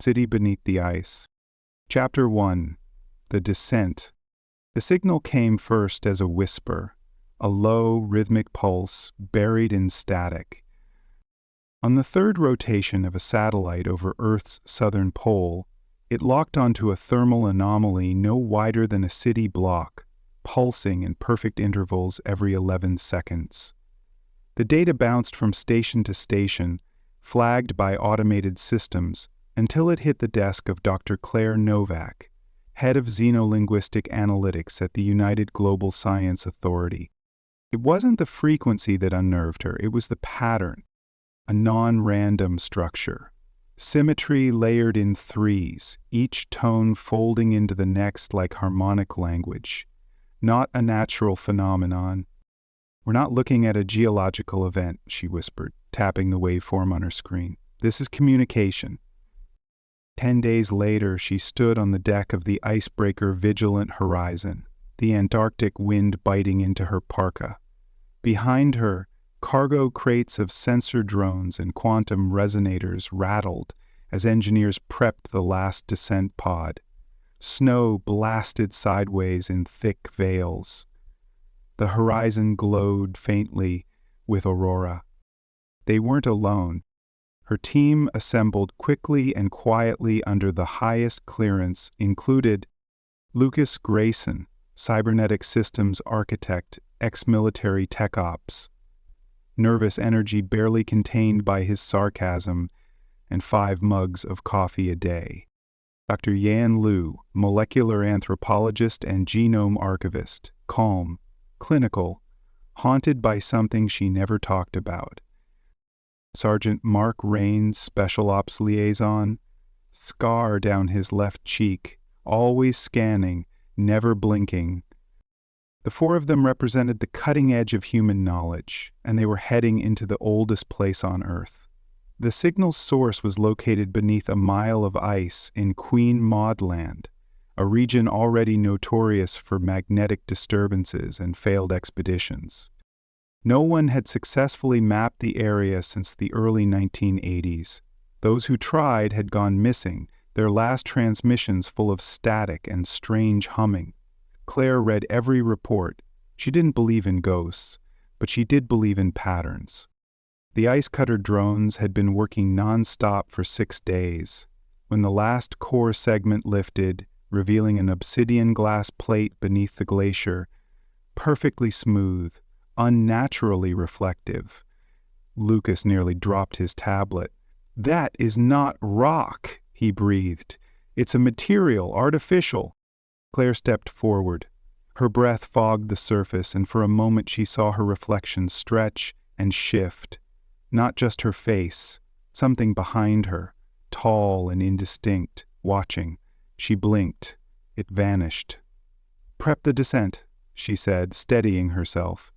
City Beneath the Ice. Chapter 1. The Descent. The signal came first as a whisper, a low, rhythmic pulse buried in static. On the third rotation of a satellite over Earth's southern pole, it locked onto a thermal anomaly no wider than a city block, pulsing in perfect intervals every 11 seconds. The data bounced from station to station, flagged by automated systems, until it hit the desk of Dr. Claire Novak, head of xenolinguistic analytics at the United Global Science Authority. It wasn't the frequency that unnerved her, it was the pattern, a non-random structure. Symmetry layered in threes, each tone folding into the next like harmonic language. Not a natural phenomenon. "We're not looking at a geological event," she whispered, tapping the waveform on her screen. "This is communication." 10 days later, she stood on the deck of the icebreaker Vigilant Horizon, the Antarctic wind biting into her parka. Behind her, cargo crates of sensor drones and quantum resonators rattled as engineers prepped the last descent pod. Snow blasted sideways in thick veils. The horizon glowed faintly with aurora. They weren't alone. Her team, assembled quickly and quietly under the highest clearance, included Lucas Grayson, cybernetic systems architect, ex-military tech ops, nervous energy barely contained by his sarcasm, and 5 mugs of coffee a day. Dr. Yan Liu, molecular anthropologist and genome archivist, calm, clinical, haunted by something she never talked about. Sergeant Mark Raines, Special Ops Liaison, scar down his left cheek, always scanning, never blinking. The 4 of them represented the cutting edge of human knowledge, and they were heading into the oldest place on Earth. The signal's source was located beneath a mile of ice in Queen Maud Land, a region already notorious for magnetic disturbances and failed expeditions. No one had successfully mapped the area since the early 1980s. Those who tried had gone missing, their last transmissions full of static and strange humming. Claire read every report. She didn't believe in ghosts, but she did believe in patterns. The ice cutter drones had been working non-stop for 6 days. When the last core segment lifted, revealing an obsidian glass plate beneath the glacier, perfectly smooth, unnaturally reflective. Lucas nearly dropped his tablet. "That is not rock," he breathed. "It's a material, artificial." Claire stepped forward. Her breath fogged the surface, and for a moment she saw her reflection stretch and shift. Not just her face, something behind her, tall and indistinct, watching. She blinked. It vanished. "Prep the descent," she said, steadying herself.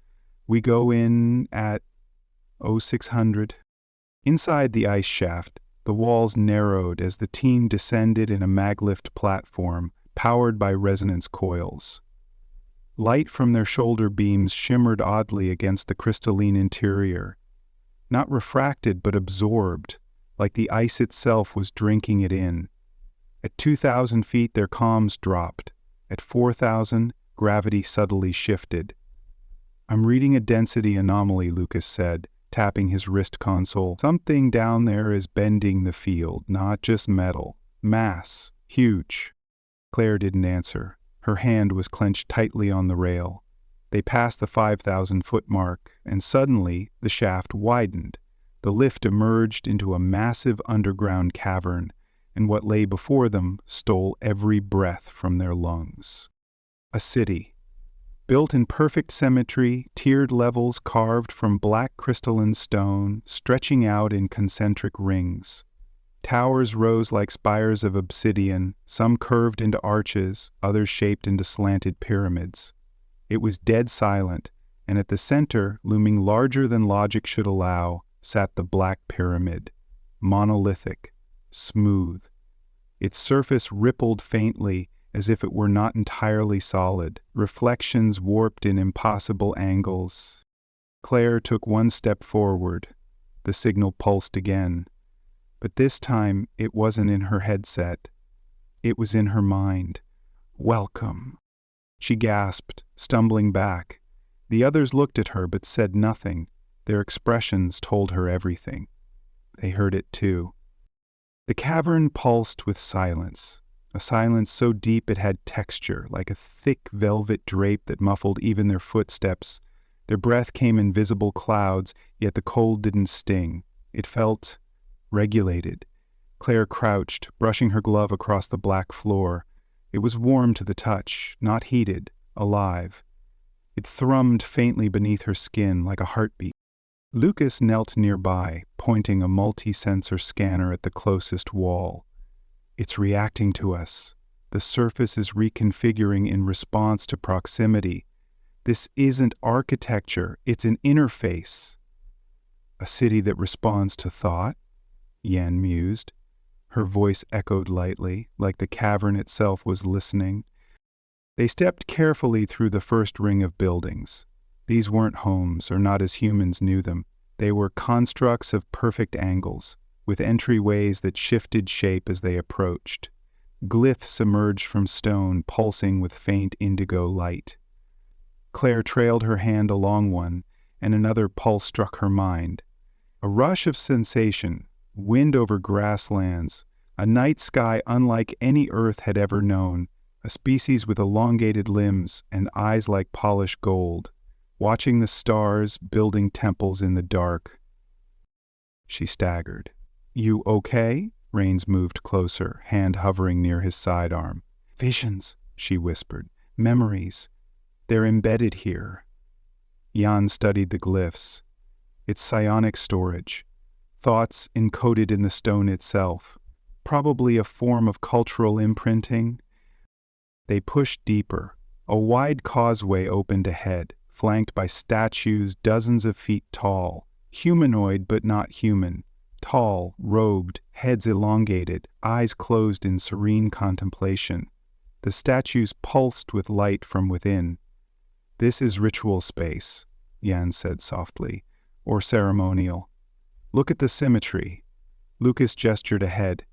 "We go in at 0600. Inside the ice shaft, the walls narrowed as the team descended in a maglift platform powered by resonance coils. Light from their shoulder beams shimmered oddly against the crystalline interior. Not refracted but absorbed, like the ice itself was drinking it in. At 2,000 feet their comms dropped. At 4,000, gravity subtly shifted. "I'm reading a density anomaly," Lucas said, tapping his wrist console. "Something down there is bending the field, not just metal. Mass. Huge." Claire didn't answer. Her hand was clenched tightly on the rail. They passed the 5,000-foot mark, and suddenly the shaft widened. The lift emerged into a massive underground cavern, and what lay before them stole every breath from their lungs. A city. Built in perfect symmetry, tiered levels carved from black crystalline stone, stretching out in concentric rings. Towers rose like spires of obsidian, some curved into arches, others shaped into slanted pyramids. It was dead silent, and at the center, looming larger than logic should allow, sat the Black Pyramid, monolithic, smooth. Its surface rippled faintly, as if it were not entirely solid, reflections warped in impossible angles. Claire took one step forward. The signal pulsed again. But this time it wasn't in her headset. It was in her mind. "Welcome." She gasped, stumbling back. The others looked at her but said nothing. Their expressions told her everything. They heard it too. The cavern pulsed with silence, a silence so deep it had texture, like a thick velvet drape that muffled even their footsteps. Their breath came in visible clouds, yet the cold didn't sting. It felt regulated. Claire crouched, brushing her glove across the black floor. It was warm to the touch, not heated, alive. It thrummed faintly beneath her skin like a heartbeat. Lucas knelt nearby, pointing a multi-sensor scanner at the closest wall. "It's reacting to us. The surface is reconfiguring in response to proximity. This isn't architecture, it's an interface." "A city that responds to thought?" Yan mused. Her voice echoed lightly, like the cavern itself was listening. They stepped carefully through the first ring of buildings. These weren't homes, or not as humans knew them. They were constructs of perfect angles, with entryways that shifted shape as they approached. Glyphs emerged from stone, pulsing with faint indigo light. Claire trailed her hand along one, and another pulse struck her mind. A rush of sensation, wind over grasslands, a night sky unlike any Earth had ever known, a species with elongated limbs and eyes like polished gold, watching the stars, building temples in the dark. She staggered. "You okay?" Rains moved closer, hand hovering near his sidearm. "Visions," she whispered. "Memories. They're embedded here." Jan studied the glyphs. It's psionic storage. Thoughts encoded in the stone itself. Probably a form of cultural imprinting. They pushed deeper. A wide causeway opened ahead, flanked by statues dozens of feet tall, humanoid but not human, tall, robed, heads elongated, eyes closed in serene contemplation. The statues pulsed with light from within. "This is ritual space," Jan said softly, "or ceremonial. Look at the symmetry." Lucas gestured ahead.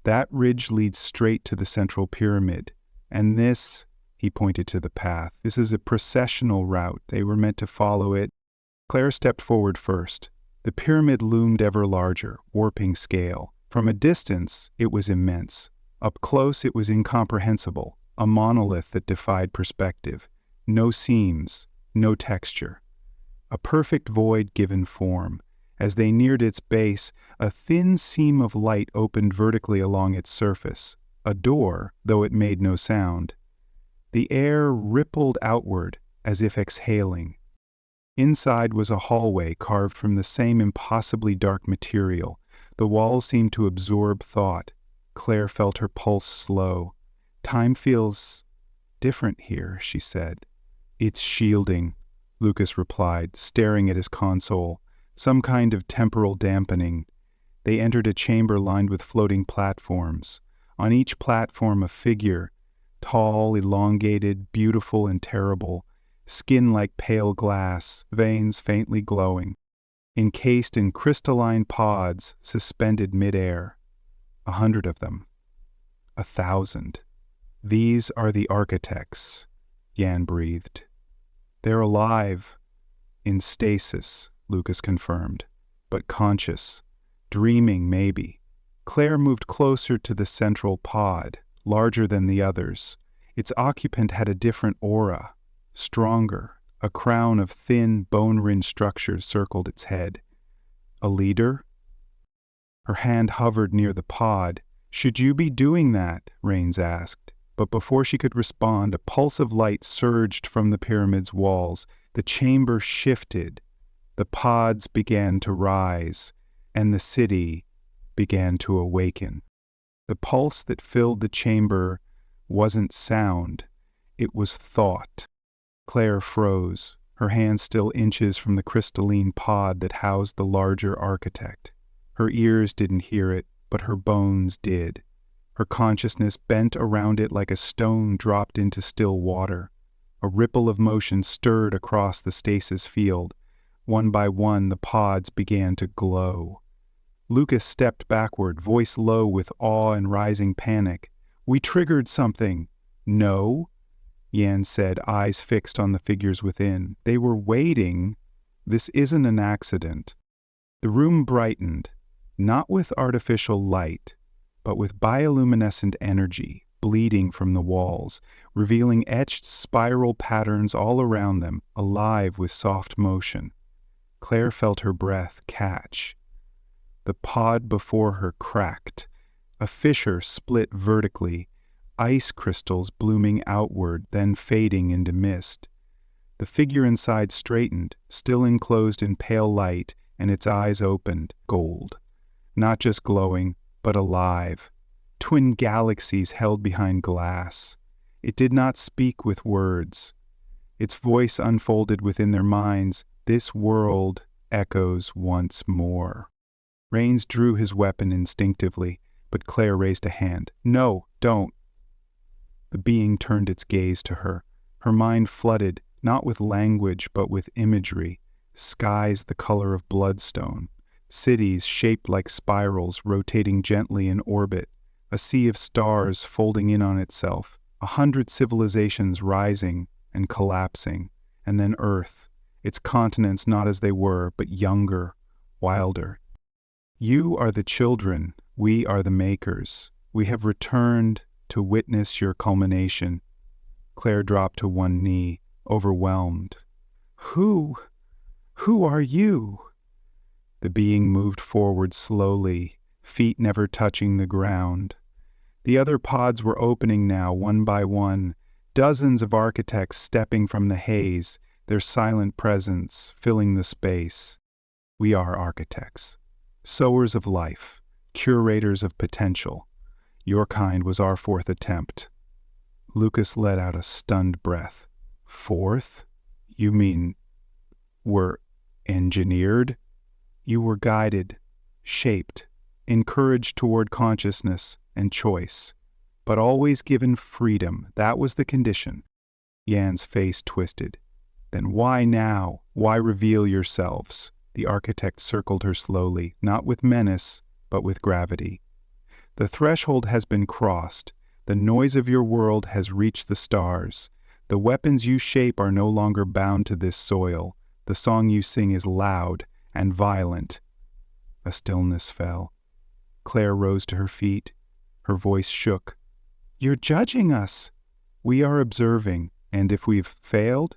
"That ridge leads straight to the central pyramid. And this," he pointed to the path, "this is a processional route. They were meant to follow it." Claire stepped forward first. The pyramid loomed ever larger, warping scale. From a distance, it was immense. Up close, it was incomprehensible, a monolith that defied perspective. No seams, no texture. A perfect void given form. As they neared its base, a thin seam of light opened vertically along its surface. A door, though it made no sound. The air rippled outward, as if exhaling. Inside was a hallway carved from the same impossibly dark material. The walls seemed to absorb thought. Claire felt her pulse slow. "Time feels different here," she said. "It's shielding," Lucas replied, staring at his console. "Some kind of temporal dampening." They entered a chamber lined with floating platforms. On each platform a figure, tall, elongated, beautiful and terrible, skin like pale glass, veins faintly glowing, encased in crystalline pods suspended mid-air. 100 of them. 1,000. "These are the architects," Jan breathed. "They're alive." "In stasis," Lucas confirmed. "But conscious. Dreaming, maybe." Claire moved closer to the central pod, larger than the others. Its occupant had a different aura, stronger. A crown of thin, bone-ringed structures circled its head. "A leader?" Her hand hovered near the pod. "Should you be doing that?" Rains asked. But before she could respond, a pulse of light surged from the pyramid's walls. The chamber shifted. The pods began to rise, and the city began to awaken. The pulse that filled the chamber wasn't sound, it was thought. Claire froze, her hand still inches from the crystalline pod that housed the larger architect. Her ears didn't hear it, but her bones did. Her consciousness bent around it like a stone dropped into still water. A ripple of motion stirred across the stasis field. One by one, the pods began to glow. Lucas stepped backward, voice low with awe and rising panic. "We triggered something." "No," Yan said, eyes fixed on the figures within. "They were waiting. This isn't an accident." The room brightened, not with artificial light, but with bioluminescent energy bleeding from the walls, revealing etched spiral patterns all around them, alive with soft motion. Claire felt her breath catch. The pod before her cracked. A fissure split vertically, ice crystals blooming outward, then fading into mist. The figure inside straightened, still enclosed in pale light, and its eyes opened, gold. Not just glowing, but alive. Twin galaxies held behind glass. It did not speak with words. Its voice unfolded within their minds. This world echoes once more. Raines drew his weapon instinctively, but Claire raised a hand. "No, don't." The being turned its gaze to her. Her mind flooded, not with language, but with imagery. Skies the color of bloodstone. Cities shaped like spirals, rotating gently in orbit. A sea of stars folding in on itself. 100 civilizations rising and collapsing. And then Earth, its continents not as they were, but younger, wilder. "You are the children, we are the makers. We have returned to witness your culmination." Claire dropped to one knee, overwhelmed. Who are you?" The being moved forward slowly, feet never touching the ground. The other pods were opening now, one by one, dozens of architects stepping from the haze, their silent presence filling the space. We are architects, sowers of life, curators of potential. Your kind was our fourth attempt. Lucas let out a stunned breath. Fourth? You mean we're engineered? You were guided, shaped, encouraged toward consciousness and choice, but always given freedom. That was the condition. Yan's face twisted. Then why now? Why reveal yourselves? The architect circled her slowly, not with menace, but with gravity. The threshold has been crossed. The noise of your world has reached the stars. The weapons you shape are no longer bound to this soil. The song you sing is loud and violent. A stillness fell. Claire rose to her feet. Her voice shook. You're judging us. We are observing, and if we've failed?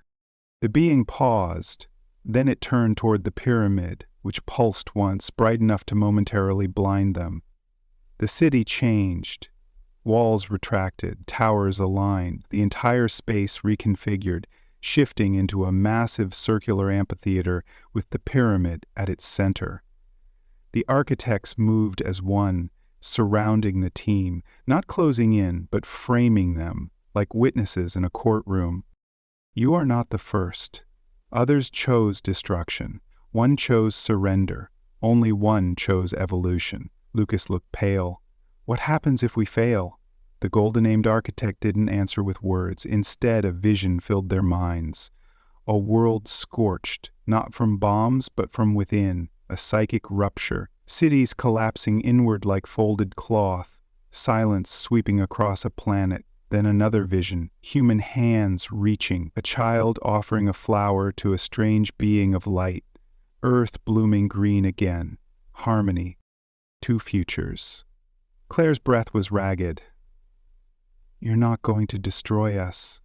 The being paused. Then it turned toward the pyramid, which pulsed once, bright enough to momentarily blind them. The city changed. Walls retracted, towers aligned, the entire space reconfigured, shifting into a massive circular amphitheater with the pyramid at its center. The architects moved as one, surrounding the team, not closing in, but framing them, like witnesses in a courtroom. You are not the first. Others chose destruction. One chose surrender. Only one chose evolution. Lucas looked pale. What happens if we fail? The golden-aimed architect didn't answer with words. Instead, a vision filled their minds. A world scorched, not from bombs, but from within, a psychic rupture, cities collapsing inward like folded cloth, silence sweeping across a planet. Then another vision, human hands reaching, a child offering a flower to a strange being of light, earth blooming green again, harmony, two futures. Claire's breath was ragged. You're not going to destroy us.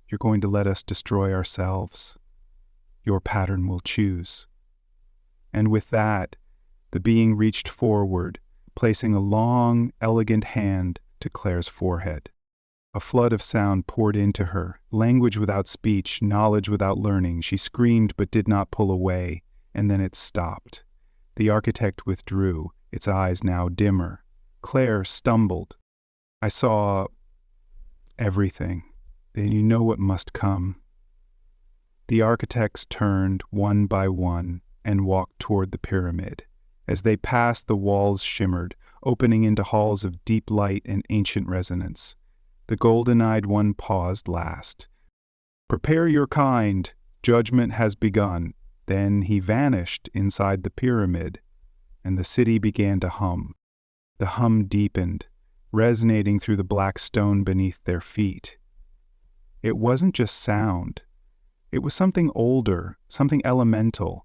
You're going to let us destroy ourselves. Your pattern will choose. And with that, the being reached forward, placing a long, elegant hand to Claire's forehead. A flood of sound poured into her, language without speech, knowledge without learning. She screamed but did not pull away, and then it stopped. The architect withdrew, its eyes now dimmer. Claire stumbled. I saw everything. Then you know what must come. The architects turned one by one and walked toward the pyramid. As they passed, the walls shimmered, opening into halls of deep light and ancient resonance. The golden-eyed one paused last. Prepare your kind. Judgment has begun. Then he vanished inside the pyramid. and the city began to hum. The hum deepened, resonating through the black stone beneath their feet. It wasn't just sound. It was something older, something elemental.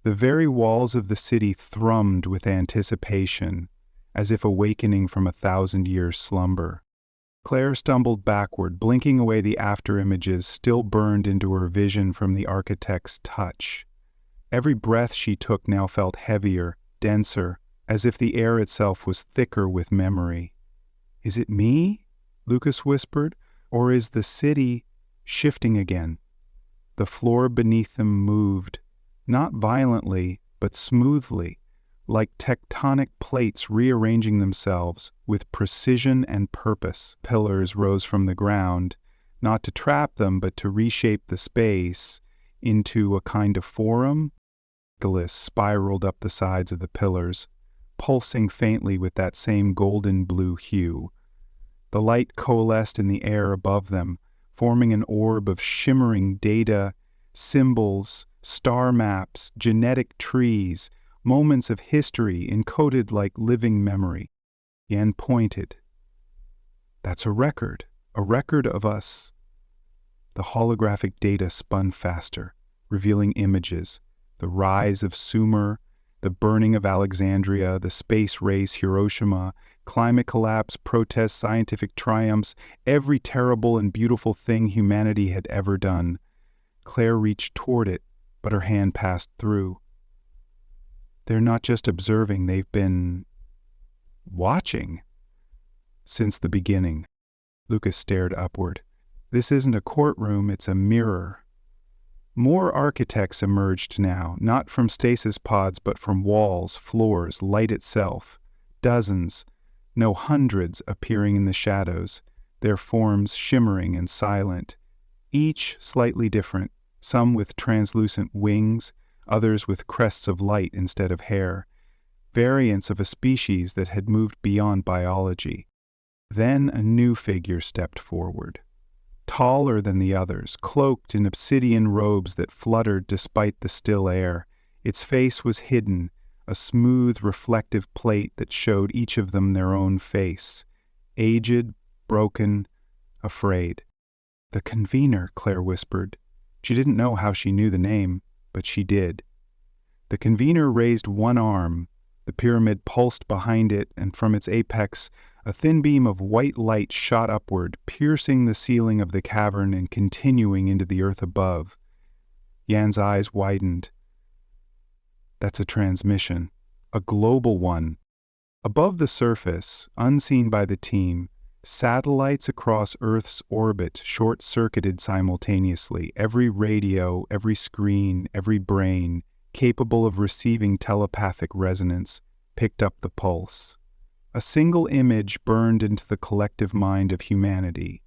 The very walls of the city thrummed with anticipation, as if awakening from 1,000-year slumber. Claire stumbled backward, blinking away the after-images still burned into her vision from the architect's touch. Every breath she took now felt heavier, denser, as if the air itself was thicker with memory. "Is it me?" Lucas whispered, "or is the city shifting again?" The floor beneath them moved, not violently, but smoothly, like tectonic plates rearranging themselves with precision and purpose. Pillars rose from the ground, not to trap them, but to reshape the space into a kind of forum. Nicholas spiraled up the sides of the pillars, pulsing faintly with that same golden-blue hue. The light coalesced in the air above them, forming an orb of shimmering data, symbols, star maps, genetic trees, moments of history encoded like living memory. Yan pointed. "That's a record of us." The holographic data spun faster, revealing images, the rise of Sumer, the burning of Alexandria, the space race Hiroshima, climate collapse, protests, scientific triumphs, every terrible and beautiful thing humanity had ever done. Claire reached toward it, but her hand passed through. "They're not just observing, they've been watching since the beginning." Lucas stared upward. "This isn't a courtroom, it's a mirror." More architects emerged now, not from stasis pods, but from walls, floors, light itself. Dozens, no hundreds, appearing in the shadows, their forms shimmering and silent, each slightly different, some with translucent wings, others with crests of light instead of hair, variants of a species that had moved beyond biology. Then a new figure stepped forward. Taller than the others, cloaked in obsidian robes that fluttered despite the still air. Its face was hidden, a smooth, reflective plate that showed each of them their own face. Aged, broken, afraid. "The convener," Claire whispered. She didn't know how she knew the name, but she did. The convener raised one arm. The pyramid pulsed behind it, and from its apex, a thin beam of white light shot upward, piercing the ceiling of the cavern and continuing into the earth above. Yan's eyes widened. "That's a transmission, a global one." Above the surface, unseen by the team, satellites across Earth's orbit short-circuited simultaneously, every radio, every screen, every brain, capable of receiving telepathic resonance, picked up the pulse. A single image burned into the collective mind of humanity.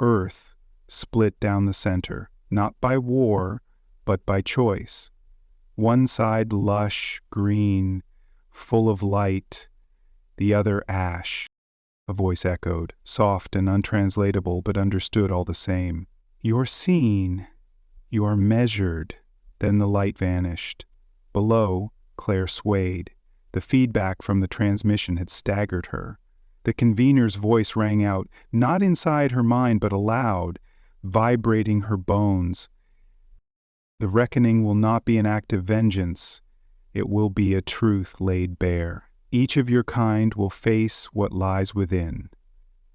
Earth split down the center, not by war, but by choice. One side lush, green, full of light, the other ash. A voice echoed, soft and untranslatable, but understood all the same. "You're seen. You are measured." Then the light vanished. Below, Claire swayed. The feedback from the transmission had staggered her. The convener's voice rang out, not inside her mind, but aloud, vibrating her bones. "The reckoning will not be an act of vengeance. It will be a truth laid bare. Each of your kind will face what lies within."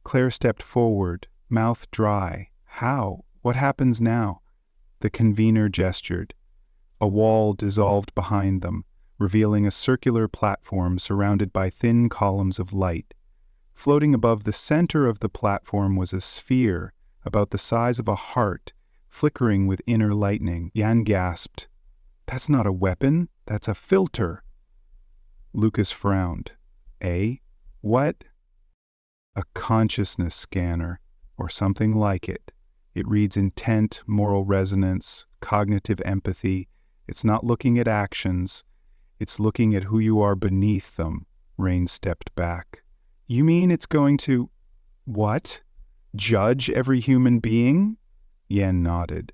Claire stepped forward, mouth dry. "How? What happens now?" The convener gestured. A wall dissolved behind them, revealing a circular platform surrounded by thin columns of light. Floating above the center of the platform was a sphere about the size of a heart, flickering with inner lightning. Yan gasped. "That's not a weapon, that's a filter." Lucas frowned. "Eh? What?" "A consciousness scanner, or something like it. It reads intent, moral resonance, cognitive empathy. It's not looking at actions. It's looking at who you are beneath them." Rain stepped back. "You mean it's going to... what? Judge every human being?" Yan nodded.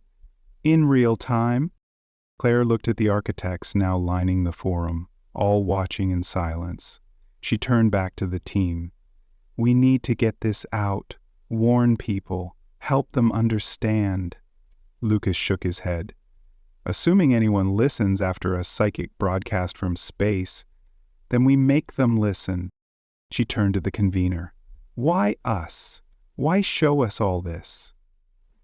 "In real time?" Claire looked at the architects now lining the forum. all watching in silence. She turned back to the team. "We need to get this out. Warn people. Help them understand." Lucas shook his head. "Assuming anyone listens after a psychic broadcast from space, then we make them listen." She turned to the convener. "Why us? Why show us all this?"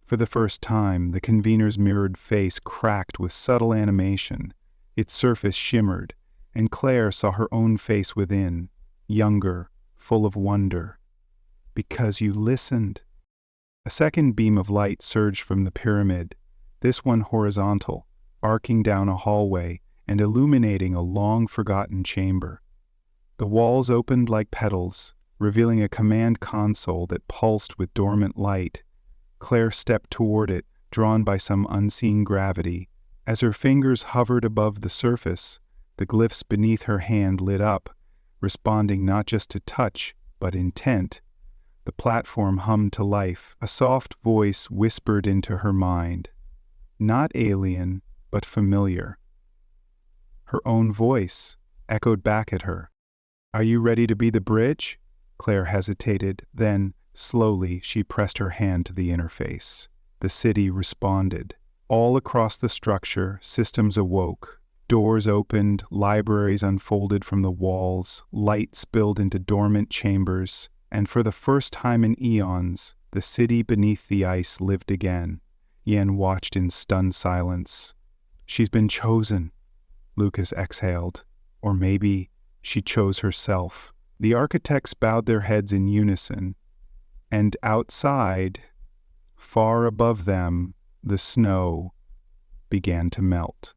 For the first time, the convener's mirrored face cracked with subtle animation. Its surface shimmered, and Claire saw her own face within, younger, full of wonder. "Because you listened." A second beam of light surged from the pyramid, this one horizontal, arcing down a hallway and illuminating a long-forgotten chamber. The walls opened like petals, revealing a command console that pulsed with dormant light. Claire stepped toward it, drawn by some unseen gravity. As her fingers hovered above the surface, the glyphs beneath her hand lit up, responding not just to touch, but intent. The platform hummed to life. A soft voice whispered into her mind. Not alien, but familiar. Her own voice echoed back at her. "Are you ready to be the bridge?" Claire hesitated, then, slowly, she pressed her hand to the interface. The city responded. All across the structure, systems awoke. Doors opened, libraries unfolded from the walls, light spilled into dormant chambers, and for the first time in eons, the city beneath the ice lived again. Yen watched in stunned silence. "She's been chosen," Lucas exhaled. Or maybe she chose herself. The architects bowed their heads in unison, and outside, far above them, the snow began to melt.